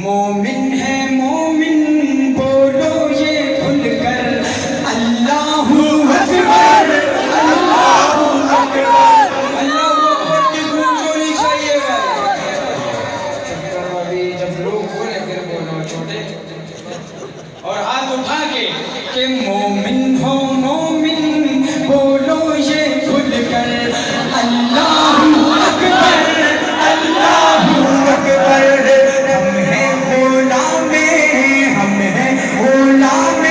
مومن ہے مومن بولو یہ کھل کر اللہ اکبر اللہ اکبر اللہ اکبر کی گونج ہونی چاہیے بھائی جب لوگ بولے پھر بولو چھوٹے اور ہاتھ اٹھا کے کہ مومن ہو مومن بولو یہ کھل کر اللہ اکبر اللہ اکبر ہم ہیں غلام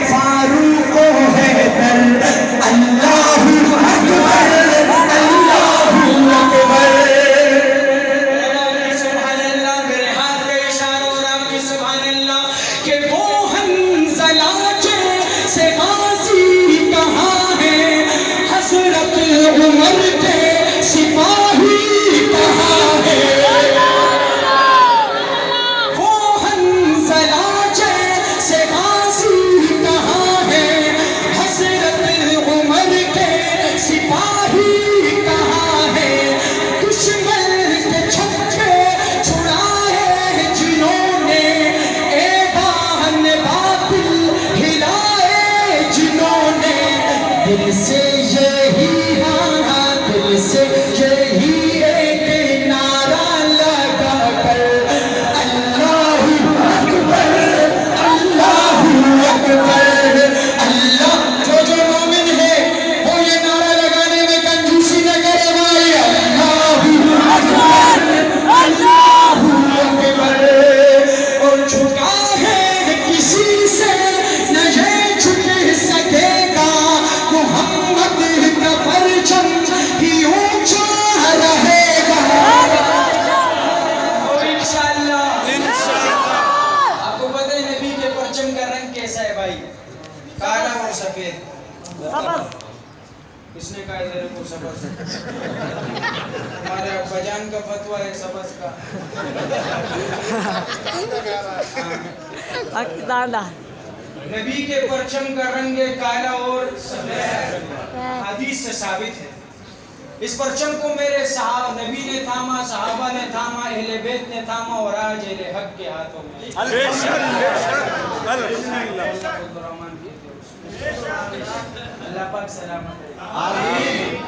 فاروق و حیدر اللہ اکبر اللہ اکبر سبحان اللہ میرے ہاتھ کا اشارہ اور آپ کی سبحان اللہ کہ وہ حنظلہ سے غازی کہاں ہے حضرت عمر کے سپاہی کہاں ہے وہ حنظلہ سے غازی کہاں ہے حضرت عمر کے سپاہی کہاں ہے دشمن کے چھکے چھڑائے جنہوں نے ایوان باطل ہلائے جنہوں نے دل سے یہی ہاں دل سے یہی ایک نعرہ لگا کر اللہ اکبر اللہ اکبر اللہ جو مومن ہے وہ یہ نعرہ لگانے میں کنجوسی نہ کرے بھائی اللہ اکبر اللہ اکبر اور جھکا ہے کسی سے نہ یہ جھک سکے گا محمد کا پرچم ہی اونچا رہے گا اور انشاءاللہ آپ کو پتہ ہے نبی کے پرچم کا رنگ کیسا ہے بھائی کالا اور سفید کس نے کہا ادھر کو سبز ہمارے ابا جان کا فتویٰ ہے سبز کا نبی کے پرچم کا رنگ کالا اور سفید حدیث سے ثابت ہے اس پرچم کو میرے نبی نے تھاما صحابہ نے تھاما اہل بیت نے تھاما اور آج اہل حق کے ہاتھوں میں اللہ پاک سلامت ہے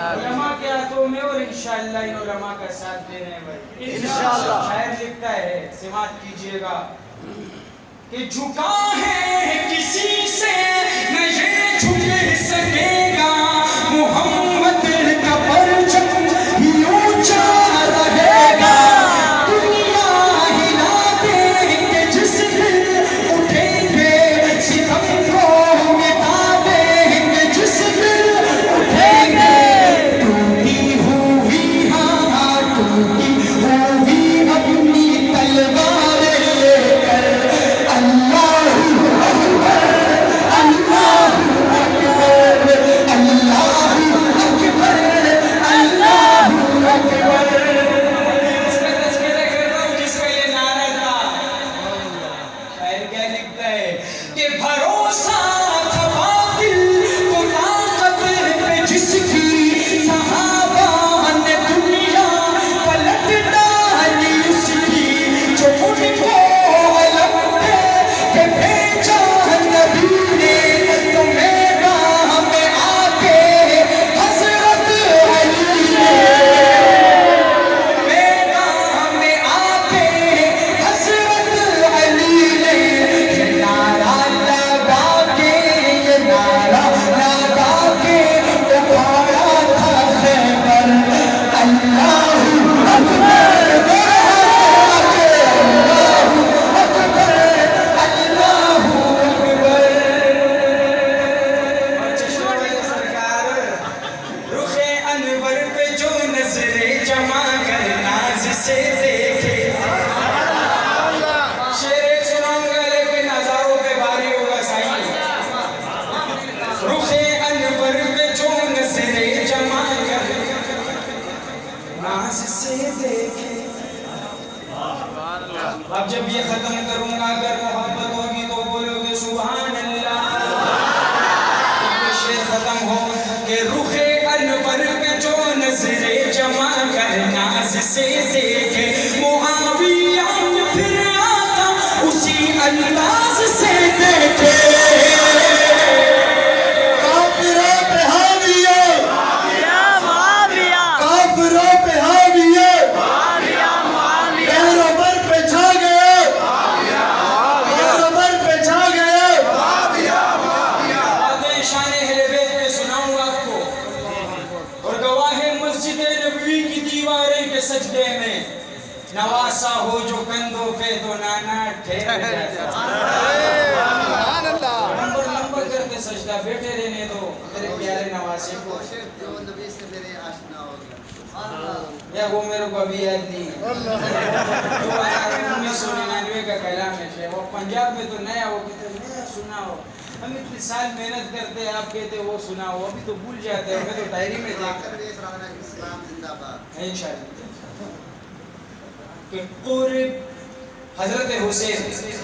علماء کے ہاتھوں میں اور انشاءاللہ ان علماء کا ساتھ دینے بھائی شاعر لکھتا ہے سماعت کیجئے گا کہ جھکا ہے کسی سے نہ یہ جھک سکے گا محمد کا پرچم ہی اونچا رہے گا دنیا ہلا دے کہ جس دن اٹھیں گے ستم کو مٹا دیں گے جس دن اٹھیں گے ٹوٹی ہوئی ہاں ٹوٹی ہوئی اپنی تلوار لے کر اللہ اکبر اللہ اکبر اللہ اکبر اللہ اکبر اس کا تذکرہ کر رہا ہوں جس کا یہ نعرہ تھا شاعر کیا لکھتا ہے کہ بھروسہ تھا باطل کو طاقت پہ جس کی صحابہ نے دنیا پلٹ ڈالی اس کی جو ان کو علم دے کہ بھیجا نبی نے تو میدان میں آ کے حضرت علی نے میدان میں آ کے حضرت علی نے یہ نعرہ لگا کے یہ نعرہ لگا کے اٹھایا تھا خیبر اللہ اکبر سے دیکھے شعر ایک سناؤں گا لیکن ہزاروں پہ بھاری ہوگا سائی رخ انور پہ جو نظریں جمع کر ناز سے دیکھے اب جب یہ ختم کروں گا اگر محبت ہوگی تو بولو گے سبحان اللہ شعر ختم ہو کہ رخ انور پہ جو نظریں جمع کر ناز سے دیکھے معاویہ پھر آقا زمانہ ٹھہر جاتا نمبر لمبا کر کے سجدہ بیٹھے رہنے دو میرے پیارے نواسے کو جو نبی سے میرے آشنا ہو گیا یا وہ میرے کو ابھی یاد نہیں ہے جو 1999 کا کلام ہے وہ پنجاب میں تو نیا وہ کہتے ہیں نیا سنا ہو ہم اتنے سال محنت کرتے ہیں آپ کہتے وہ سنا ہو ابھی تو بھول جاتے ہیں ہمیں تو ڈائری میں دیکھا اسلام زندہ باد انشاءاللہ کہ قرب حضرت حسین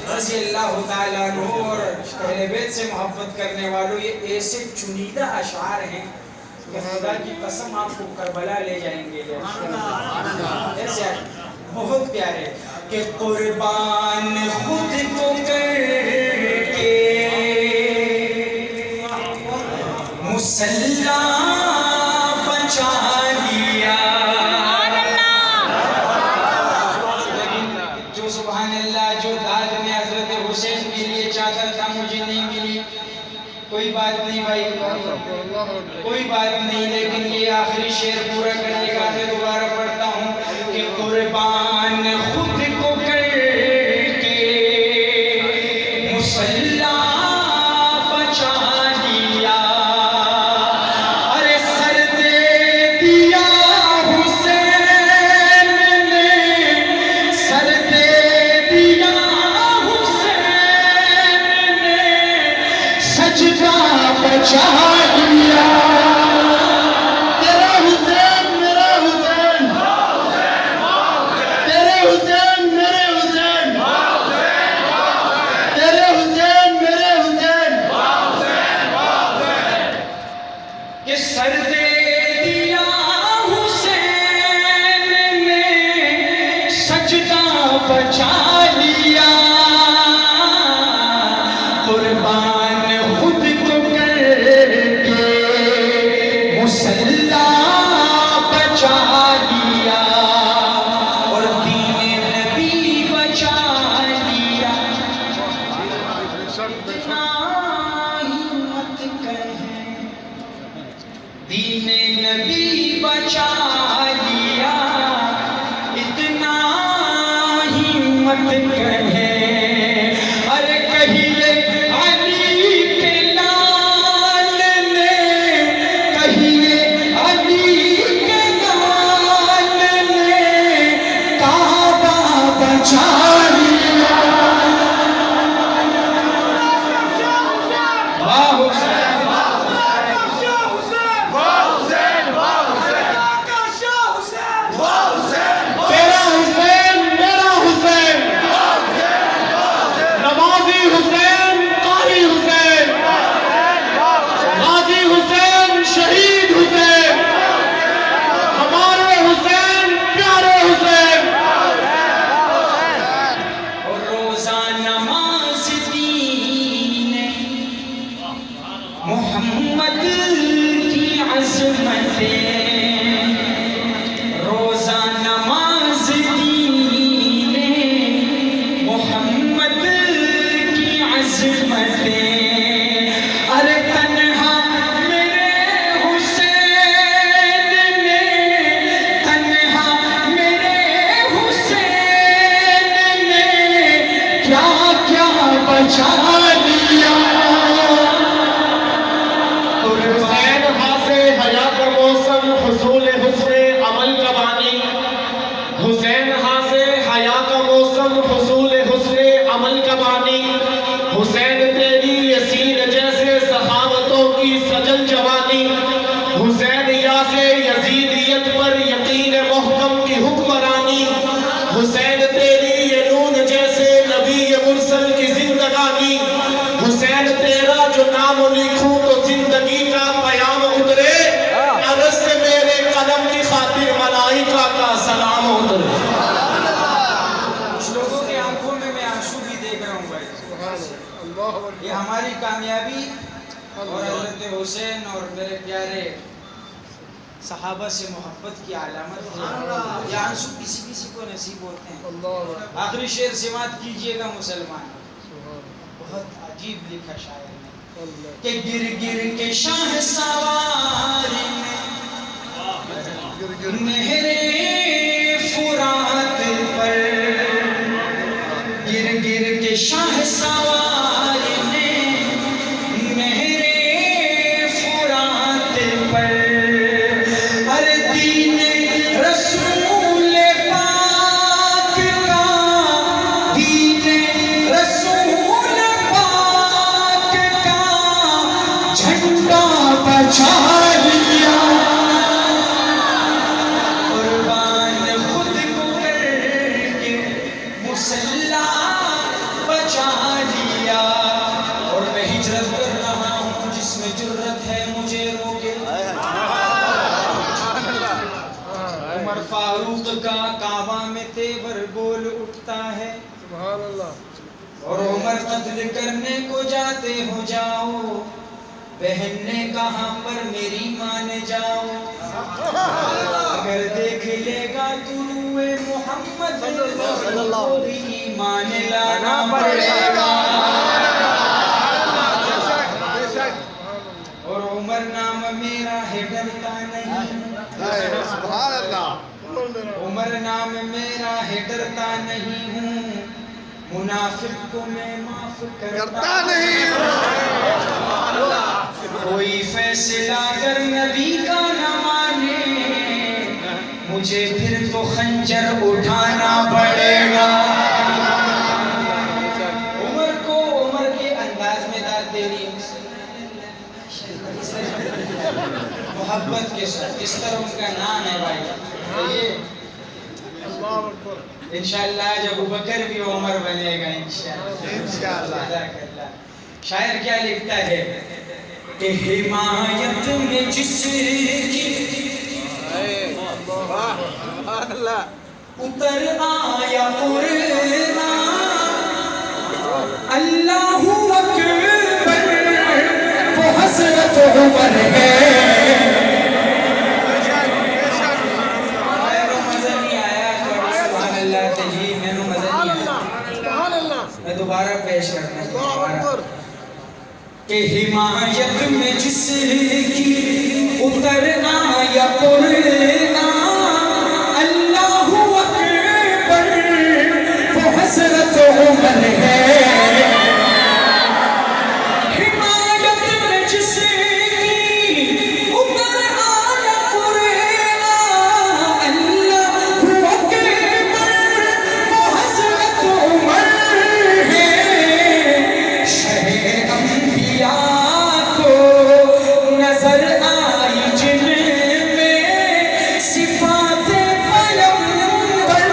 رضی اللہ تعالیٰ عنہ اور اہل بیت سے محبت کرنے والوں یہ ایسے چنیدہ اشعار ہیں کہ خدا کی قسم آپ کو کربلا لے جائیں گے ایسے بہت پیارے کہ قربان خود کو کر کے مسلح بچا لیا جو سبحان اللہ جو داد میں حضرت حسین کے لیے چادر تھا مجھے نہیں ملی کوئی بات نہیں بھائی کوئی بات نہیں لیکن یہ آخری شعر پورا کرنے کا میں دوبارہ پڑھتا ہوں کہ قربان خود کو کر کے مسلح بچا لیا ارے سر دے دیا حسین نے سر دے دیا حسین نے سجدہ بچا لیا تیرا حسین میرا حسین تیرے حسین میرے حسین تیرے حسین میرے حسین کہ سر دے دیا حسین نے سجدہ بچا لیا قربان خود کو کر کے مسلح بچا لیا اور دین نبی بچا لیا اتنا ہمت کہیں دین نبی بچا لیا اتنا ہمت کہیں ارے کہیے علی کے لال نے کہیے علی کے لال نے کعبہ بچا لیا واہ حسین تیرا حسین میرا حسین نمازی حسین قاری حسین غازی حسین شہید حسین ہمارے حسین پیارے حسین اور روزہ نماز دین محمد کی عظمتیں روزہ نماز دین محمد کی عظمتیں ارے تنہا میرے حسین نے تنہا میرے حسین نے کیا کیا بچا لیا حسین حاصل حیا کا موسم حصول حسن عمل کا بانی حسین حاصل حیا کا موسم حصول حسن عمل کا بانی حسین تیری یسین جیسے سخاوتوں کی سجل جوانی حسین یاس یزیدیت پر یقین محکم کی حکمرانی حسین تیری یہ نون جیسے نبی مرسل کی زندگانی حسین تیرا جو نام لکھوں تو زندگی کا پیام اترے عرض سے میرے قلم کی خاطر ملائکہ کا سلام اترے کچھ لوگوں کی آنکھوں میں آنسو بھی دیکھ رہا ہوں بھائی یہ ہماری کامیابی اور حضرت حسین اور میرے پیارے صحابہ سے محبت کی علامت ہے یہ آنسو کسی کسی کو نصیب ہوتے ہیں آخری شعر سماعت کیجئے گا مسلمان بہت عجیب لکھا شاعر نے کہ گر گر کے شاہ سوار نہر فرات پر گر گر کے شاہ سوار نے مہرے فرات پر ارے دین رسول پاک کا دین رسول پاک کا جھنڈا بچا لیا قربان خود کو کر کے مسلح بچا لیا اور میں ہجرت کر رہا ہوں جس میں جرت ہے مجھے روکے عمر فاروق کا کعبہ میں تیور بول اٹھتا ہے اور عمر قتل کرنے کو جاتے ہو جاؤ بہن نے کہا پر میری مان جاؤ اگر دیکھ لے گا طلوع محمد کو بھی ایمان لانا پڑے گا اور عمر نام میرا ہے ڈرتا نہیں عمر نام میرا ہے ڈرتا نہیں ہوں منافق کو میں معاف کرتا نہیں کوئی فیصلہ اگر نبی کا نہ مانے مجھے پھر تو خنجر اٹھانا پڑے گا عمر کو عمر کے انداز میں داد دے رہی محبت کے ساتھ اس طرح ان کا نام ہے بھائی انشاءاللہ جب ابوبکر بھی عمر بنے گا انشاءاللہ شاعر کیا لکھتا ہے کہ حمایت میں جس کی اتر آیا قرآن اللہ اکبر وہ حضرت عمر ہے میں دوبارہ پیش کرتا ہوں کہ حمایت میں جس کی اتر آیا قرآن اللہ اکبر وہ حضرت عمر ہے حمایت میں جس کی اتر آیا قرآن اللہ اکبر وہ حضرت عمر نظر آئی جن میں صفات پیغمبر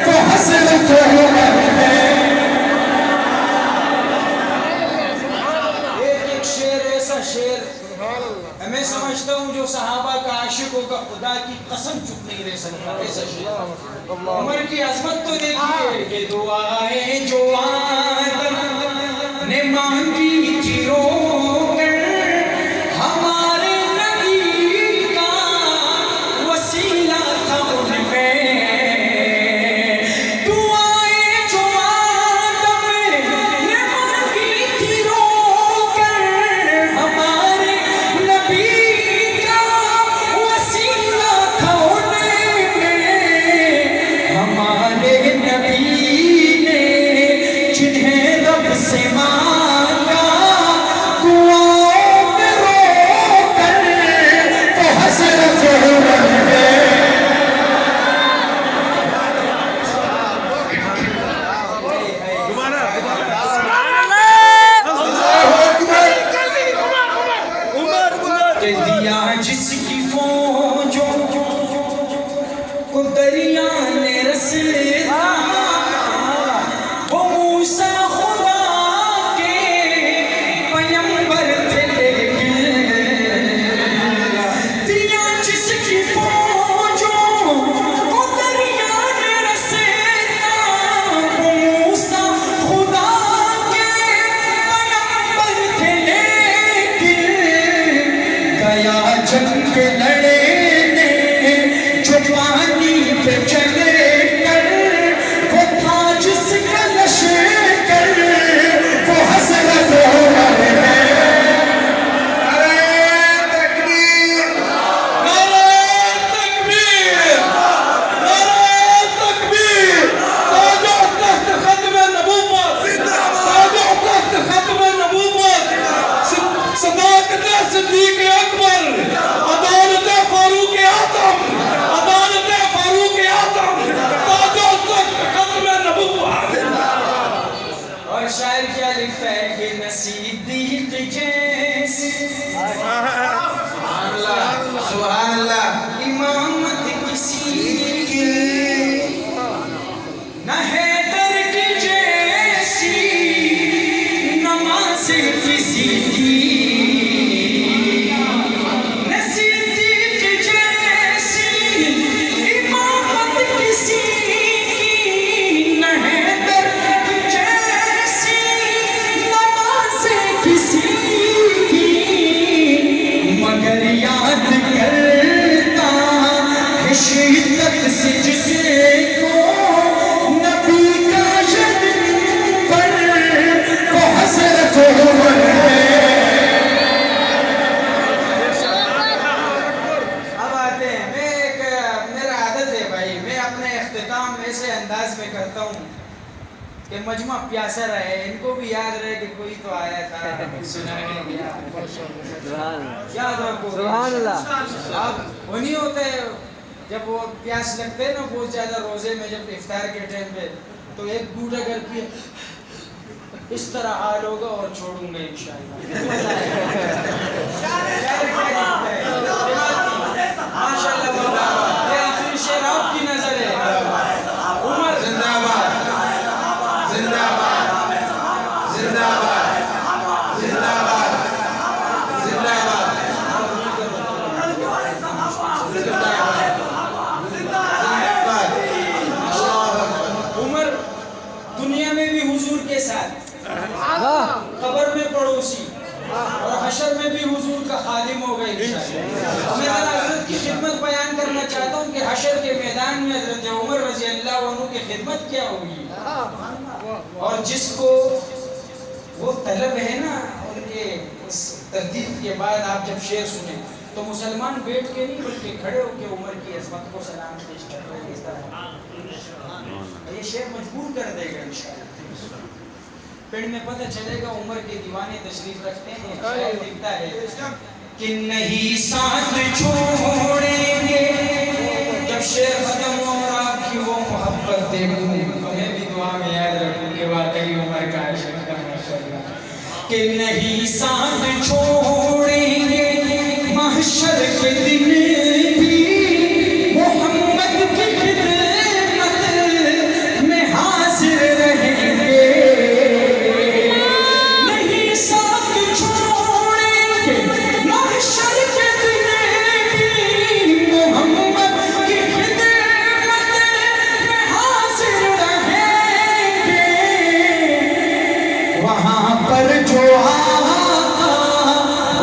وہ حضرت عمر ہے ایک شعر ایسا شعر میں سمجھتا ہوں جو صحابہ کا عاشق ہوگا خدا کی قسم چپ نہیں رہ سکتا ایسا شعر عمر کی عظمت تو دیکھیے کہ دعائیں جو آدم نے مانگی تھی رو کر ہمارے نبی کا وسیلہ تھا ان میں دعائیں جو آدم نے مانگی تھی رو کر ہمارے نبی کا وسیلہ تھا ان میں ہمارے نبی نے جنہیں رب سے مانگا دعاؤں میں رو کر وہ حضرت عمر ہے کہ دیا جس کی فوجوں کو دریا نے رسلا وہ موسیٰ خدا کے پیغمبر تھے لیکن دیا جس کی فوجوں کو دریا نے رسلا وہ موسیٰ خدا کے پیغمبر تھے لیکن گیا جنگ لڑنے جو پانی پہ چلے کر وہ تھا جس کا لشکر شاعر کیا لکھتا ہے کہ نصیدیق جیسے سبحان اللہ امامت کسی کی نہ حیدر کی جیسی نماز کسی کی نصیدیق جیسی امامت کسی کی نہ حیدر کی جیسی نماز کسی کی مگر یاد کرتا ہے شدت سے جسے کو نبی کا ید پر کو حسرت ہو اب آتے ہیں میرا عادت ہے بھائی میں اپنے اختتام ایسے انداز میں کرتا ہوں کہ مجمع پیاسا رہے ان کو بھی یاد رہے کہ کوئی تو آیا تھا سنانے گیا یاد رکھو سبحان اللہ اب وہ نہیں ہوتا ہے جب وہ پیاس لگتے ہیں نا بہت زیادہ روزے میں جب افطار کے ٹائم پہ تو ایک گھوٹ اگر پیے اس طرح حال ہوگا اور چھوڑوں گا انشاءاللہ ماشاءاللہ یہ آخری شعر آپ کی نظر ہے عمر زندہ باد زندہ باد زندہ باد زندہ باد زندہ باد عمر دنیا میں بھی حضور کے ساتھ قبر میں پڑوسی اور حشر میں بھی حضور کا خادم ہو گئے انشاءاللہ میں حضرت کی خدمت بیان کرنا چاہتا ہوں کہ حشر کے میدان میں حضرت عمر رضی اللہ عنہ کی خدمت کیا ہوگی اور جس کو وہ طلب ہے نا ان کے اس تردید کے بعد آپ جب شعر سنیں تو مسلمان بیٹھ کے نہیں بلکہ کھڑے ہو کے عمر کی عظمت کو سلام پیش کرتے ہیں اس طرح یہ شعر مجبور کر دے گا انشاءاللہ پھر میں پتہ چلے گا عمر کے دیوانے تشریف رکھتے ہیں شاعر لکھتا ہے کہ نہیں ساتھ چھوڑیں گے جب شعر ختم ہو اور آپ کی وہ محبت دیکھوں میں بھی دعا میں یاد رکھوں کہ واقعی عمر کا عاشق تھا ماشاءاللہ کہ نہیں ساتھ چھوڑیں گے محشر کے دن بھی محمد کی خدمت میں حاضر رہیں گے نہیں ساتھ چھوڑیں گے محشر کے دن بھی محمد کی خدمت میں حاضر رہیں گے وہاں پر جو آقا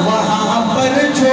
وہاں پر جو